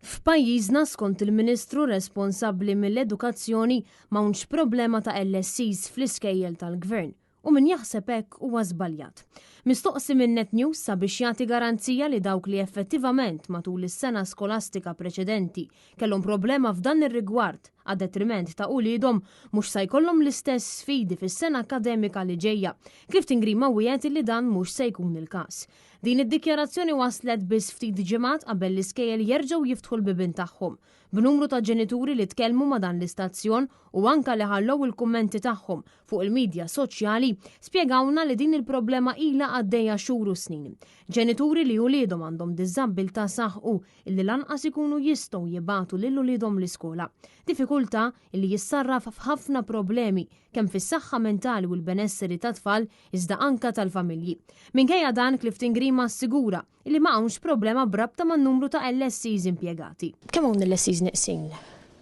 F'pajjiżna skont il-Ministru responsabbli mill-edukazzjoni m'hawnx problema ta' LSCs fl-iskejjel tal-Gvern u min jaħseb hekk huwa żbaljat. Mistoqsi minn Net News sabiex jagħti garanzija li dawk li effettivament matul is-sena skolastika preċedenti kellhom problema f'dan ir-rigward għad detriment ta' uliedhom mhux se jkollhom l-istess sfidi fis-sena akademika li ġejja. Clifton Grima wiegħed li dan mhux se jkun il-każ. Din id-dikjarazzjoni waslet biss ftit ġimgħat qabel l-iskejjel jerġgħu jiftħu l-bibien tagħhom. B'numru ta' ġenituri li tkellmu ma' dan l-istazzjon u anke li ħallew il-kummenti tagħhom fuq il-medja soċjali spjegawna li din il-problema ilha għaddejja xhur u snin. Ġenituri li uliedhom għandhom diżabbiltà saħqu illi lanqas ikunu jistgħu jibgħatu lil uliedhom l-iskola. Diffikultà li jissarraf f'ħafna problemi kemm fis-saħħa mentali u l-benesseri tat-tfal iżda anke tal-familji. Minkejja dan Clifton Grima assigura li ma hawnx problema brabta man-numru ta' LSCs impjegati. Kemm hawn LSCs neqsin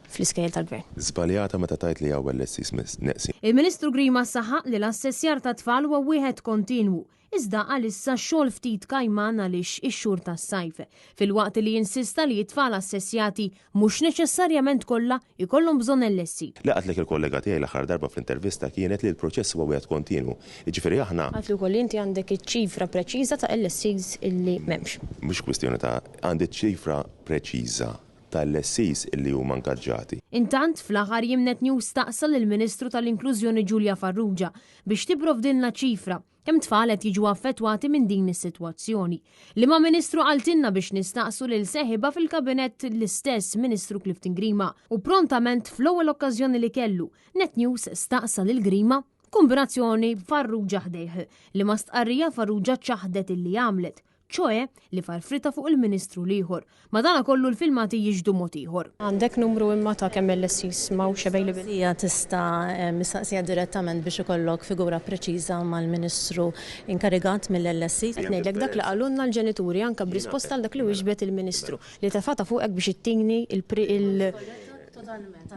fl-iskejjel tal-Gvern? Żbaljata meta tajt li hawn LSCs neqsin. Il-Ministru Grima saħaq li l-assessjar tat-tfal huwa wieħed kontinwu. Iżda għalissa xogħol ftit kajman għaliex ix-xhur tas-sajf. Filwaqt li jinsista li t-tfal assessjati mhux neċessarjament kollha jkollhom bżonn LSC. Laqatlek il-kollega tiegħi l-aħħar darba fl-intervista kienet li l-proċess huwa wieħed kontinwu. Jiġifieri aħna Għatlu wkoll inti għandek iċ-ċifra preċiża ta' LSCs illi m'hemmx. Mhux kwistjoni ta' għandi ċifra preċiża tal-LSCs illi huma nkaġġati. Intant fl-aħħar jiem Net News staqsal il-Ministru tal-Inklużjoni Giulia Farrugia biex tipprovdilna ċifra kemm tfal qed jiġu affettwati minn din is-sitwazzjoni. Liema Ministru qaltilna biex nistaqsu lil seħiba fil-kabinett l-istess Ministru Clifton Grima u prontament fl-ewwel okkażjoni li kellu Net News staqsa lil Grima kombinazzjoni Farrugia ħdejh li ma stqarrija Farrugia ċaħdet illi għamlet. ċoe li farfrita fuq il-Ministru liħor. Madana kollu l-filmati jiġdu mod ieħor. Għandek numru imma ta' kemm LSCs mawx available? Hija tista' mistaqsija direttament biex ikollok figura preċiża mal-Ministru inkarigat mill-LSC. Qed ngħidlek dak li qalulna l-ġenituri anke b'risposta għal dak li wieġbet il-Ministru li tefata fuqek biex ittini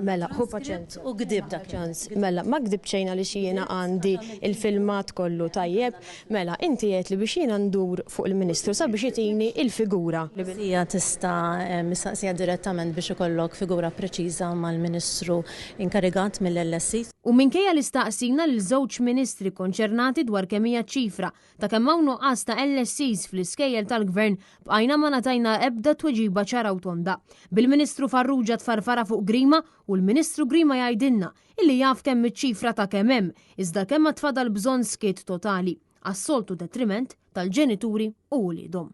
Mela, hu paċenz. U gdib dak ċans. Mela, ma gdib ċejna li xiena għandi il-filmat kollu tajjeb. Mela, inti qed li biex jiena ndur fuq il-Ministru sabiex jitini il-figura. Hija tista' mistaqsija direttament biex ikollok figura preċiża mal-Ministru inkarigat mill-LSC. U minkejja li staqsina lil żewġ ministri konċernati dwar kemm hija ċifra ta' kemm hawn nuqqas ta' LSCs fl-iskejjel tal-Gvern bqajna ma ngħatajna ebda tweġiba ċara u tonda. Bil-Ministru Farrugia tfarfara fuq Grima u l-Ministru Grima jgħidilna illi jaf kemm iċ-ċifra ta' kemm hemm iżda kemm ma tfadal bżonn skiet totali għas-soltu detriment tal-ġenituri u wliedhom.